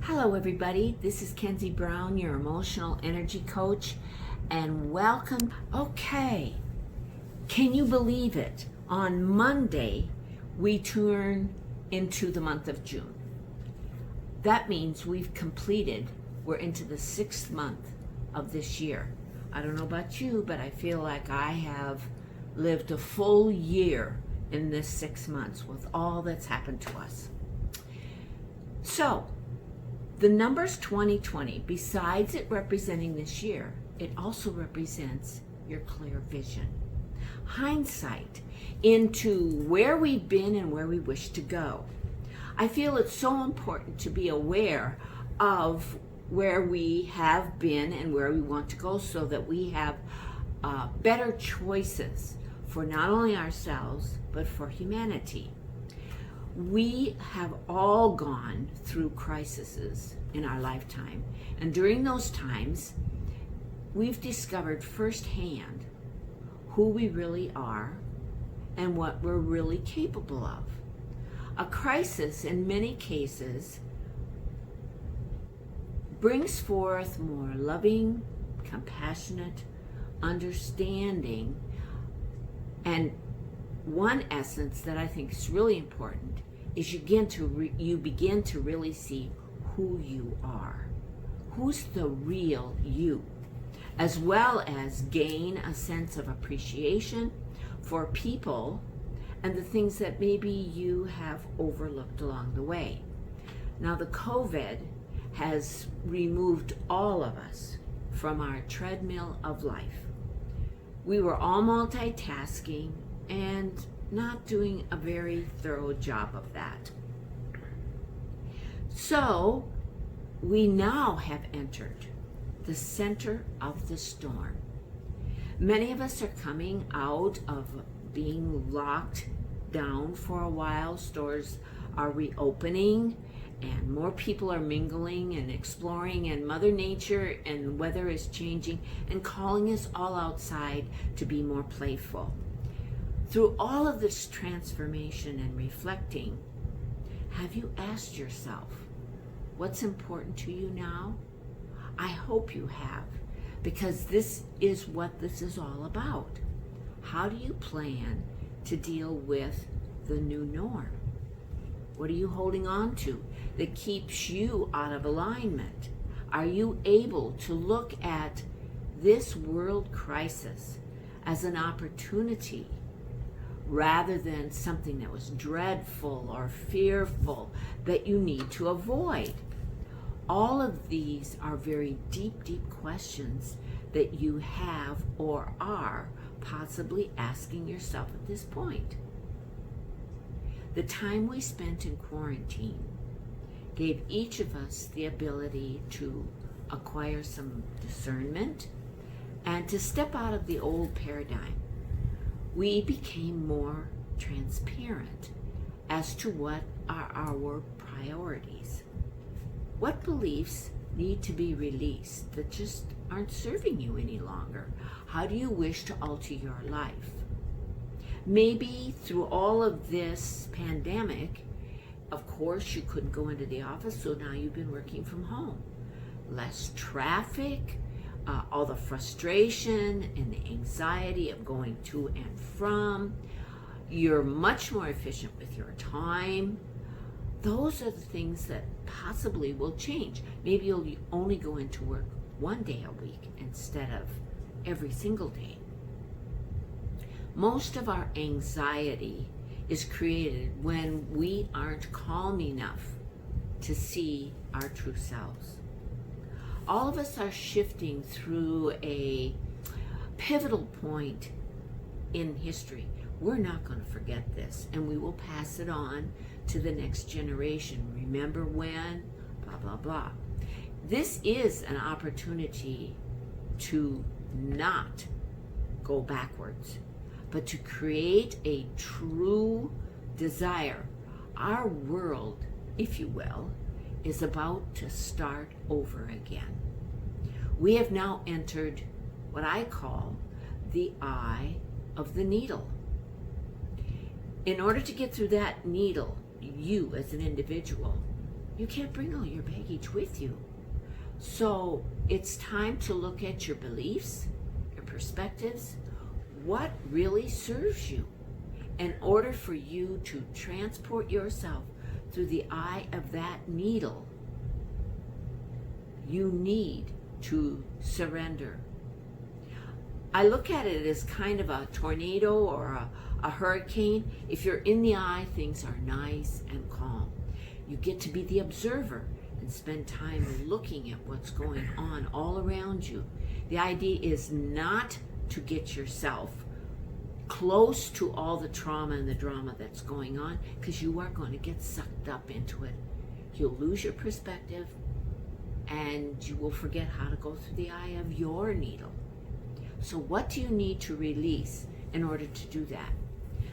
Hello everybody, this is Kenzie Brown, your emotional energy coach, and welcome. Okay, can you believe it? On Monday, we turn into the month of June. That means we're into the 6th month of this year. I don't know about you, but I feel like I have lived a full year in this 6 months with all that's happened to us. So, the numbers 2020, besides it representing this year, it also represents your clear vision, hindsight into where we've been and where we wish to go. I feel it's so important to be aware of where we have been and where we want to go so that we have better choices for not only ourselves, but for humanity. We have all gone through crises in our lifetime, and during those times, we've discovered firsthand who we really are and what we're really capable of. A crisis, in many cases, brings forth more loving, compassionate, understanding, and one essence that I think is really important is you begin to really see who you are. Who's the real you? As well as gain a sense of appreciation for people and the things that maybe you have overlooked along the way. Now, the COVID has removed all of us from our treadmill of life. We were all multitasking and not doing a very thorough job of that. So we now have entered the center of the storm. Many of us are coming out of being locked down for a while. Stores are reopening and more people are mingling and exploring, and Mother Nature and the weather is changing and calling us all outside to be more playful. Through all of this transformation and reflecting, have you asked yourself, what's important to you now? I hope you have, because this is what this is all about. How do you plan to deal with the new norm? What are you holding on to that keeps you out of alignment? Are you able to look at this world crisis as an opportunity rather than something that was dreadful or fearful that you need to avoid? All of these are very deep, deep questions that you have or are possibly asking yourself at this point. The time we spent in quarantine gave each of us the ability to acquire some discernment and to step out of the old paradigm. We became more transparent as to what are our priorities. What beliefs need to be released that just aren't serving you any longer? How do you wish to alter your life? Maybe through all of this pandemic, of course, you couldn't go into the office, so now you've been working from home. Less traffic, all the frustration and the anxiety of going to and from. You're much more efficient with your time. Those are the things that possibly will change. Maybe you'll only go into work one day a week instead of every single day. Most of our anxiety is created when we aren't calm enough to see our true selves. All of us are shifting through a pivotal point in history. We're not going to forget this, and we will pass it on to the next generation. Remember when? Blah, blah, blah. This is an opportunity to not go backwards, but to create a true desire. Our world, if you will, is about to start over again. We have now entered what I call the eye of the needle. In order to get through that needle, you as an individual You can't bring all your baggage with you. So it's time to look at your beliefs, your perspectives, what really serves you. In order for you to transport yourself through the eye of that needle, you need to surrender. I look at it as kind of a tornado or a hurricane. If you're in the eye, things are nice and calm. You get to be the observer and spend time looking at what's going on all around you. The idea is not to get yourself close to all the trauma and the drama that's going on, because you are going to get sucked up into it. You'll lose your perspective and you will forget how to go through the eye of your needle. So what do you need to release in order to do that?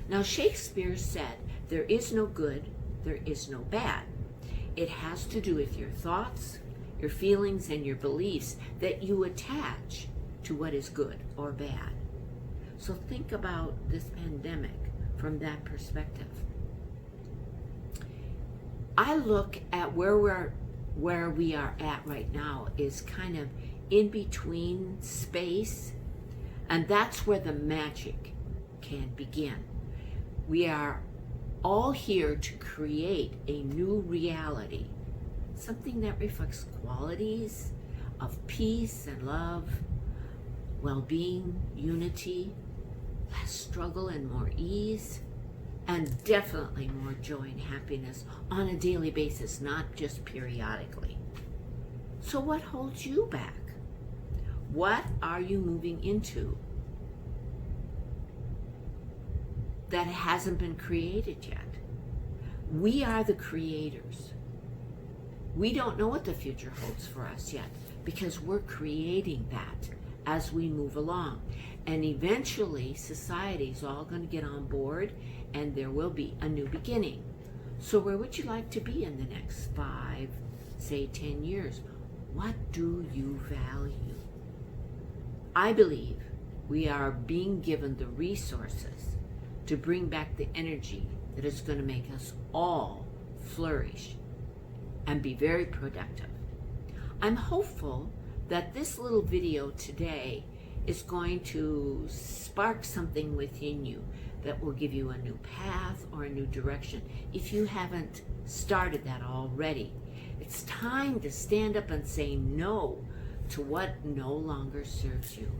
Now, Shakespeare said, there is no good, there is no bad. It has to do with your thoughts, your feelings, and your beliefs that you attach to what is good or bad. So think about this pandemic from that perspective. I look at where we are at right now is kind of in between space, and that's where the magic can begin. We are all here to create a new reality, something that reflects qualities of peace and love, well-being, unity, less struggle and more ease, and definitely more joy and happiness on a daily basis, not just periodically. So what holds you back? What are you moving into that hasn't been created yet? We are the creators. We don't know what the future holds for us yet, because we're creating that as we move along. And eventually society's all going to get on board and there will be a new beginning. So where would you like to be in the next 5, say 10 years? What do you value? I believe we are being given the resources to bring back the energy that is going to make us all flourish and be very productive. I'm hopeful that this little video today is going to spark something within you that will give you a new path or a new direction. If you haven't started that already, it's time to stand up and say no to what no longer serves you.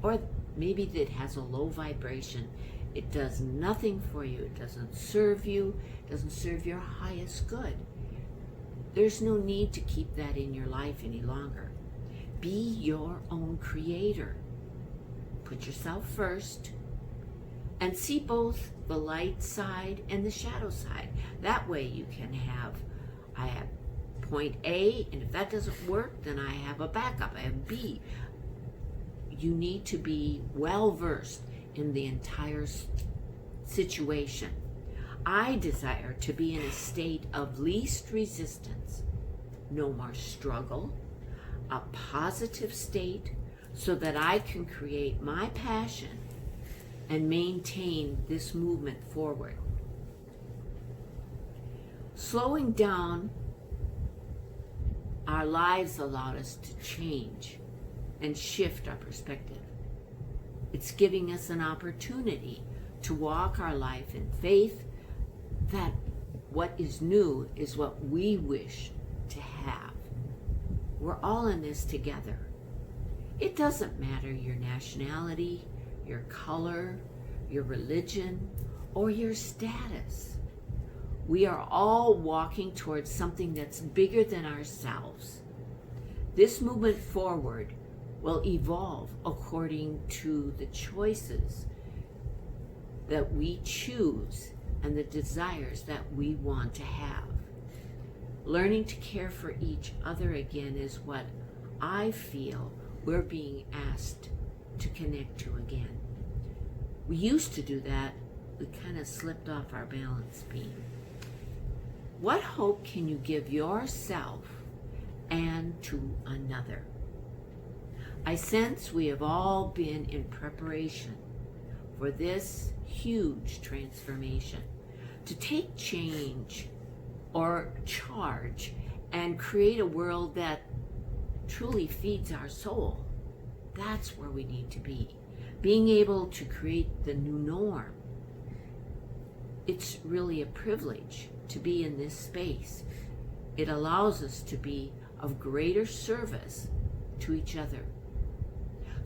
Or maybe that has a low vibration. It does nothing for you. It doesn't serve you. It doesn't serve your highest good. There's no need to keep that in your life any longer. Be your own creator. Put yourself first and see both the light side and the shadow side. That way you can have, I have point A, and if that doesn't work, then I have a backup. I have B. You need to be well versed in the entire situation. I desire to be in a state of least resistance, no more struggle, a positive state, so that I can create my passion and maintain this movement forward. Slowing down our lives allowed us to change and shift our perspective. It's giving us an opportunity to walk our life in faith that what is new is what we wish to have. We're all in this together. It doesn't matter your nationality, your color, your religion, or your status. We are all walking towards something that's bigger than ourselves. This movement forward will evolve according to the choices that we choose and the desires that we want to have. Learning to care for each other again is what I feel we're being asked to connect to again. We used to do that. We kind of slipped off our balance beam. What hope can you give yourself and to another? I sense we have all been in preparation for this huge transformation. To take change or charge and create a world that truly feeds our soul. That's where we need to be. Being able to create the new norm. It's really a privilege to be in this space. It allows us to be of greater service to each other.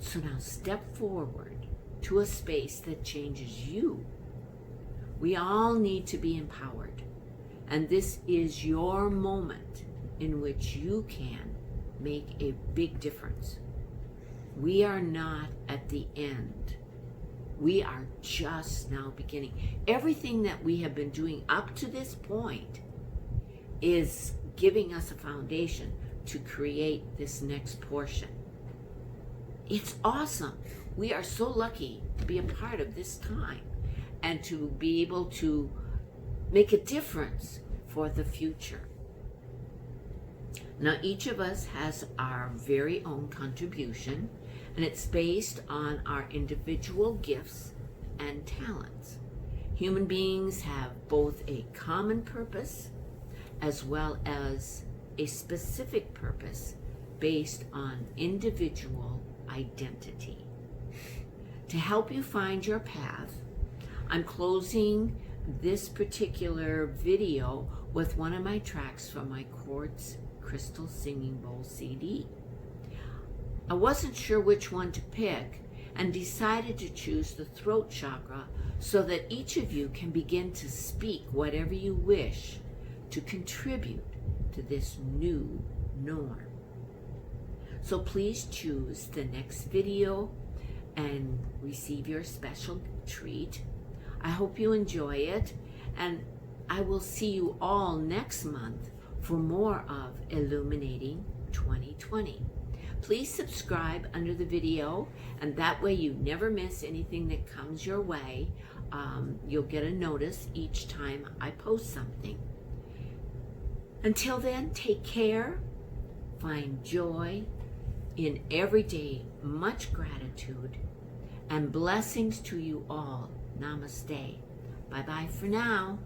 So now step forward to a space that changes you. We all need to be empowered, and this is your moment in which you can make a big difference. We are not at the end. We are just now beginning. Everything that we have been doing up to this point is giving us a foundation to create this next portion. It's awesome. We are so lucky to be a part of this time and to be able to make a difference for the future. Now, each of us has our very own contribution, and it's based on our individual gifts and talents. Human beings have both a common purpose as well as a specific purpose based on individual identity. To help you find your path, I'm closing this particular video with one of my tracks from my Quartz Crystal Singing Bowl CD. I wasn't sure which one to pick and decided to choose the throat chakra so that each of you can begin to speak whatever you wish to contribute to this new norm. So please choose the next video and receive your special treat. I hope you enjoy it, and I will see you all next month for more of Illuminating 2020. Please subscribe under the video, and that way you never miss anything that comes your way. You'll get a notice each time I post something. Until then, take care, find joy in every day, much gratitude, and blessings to you all. Namaste. Bye-bye for now.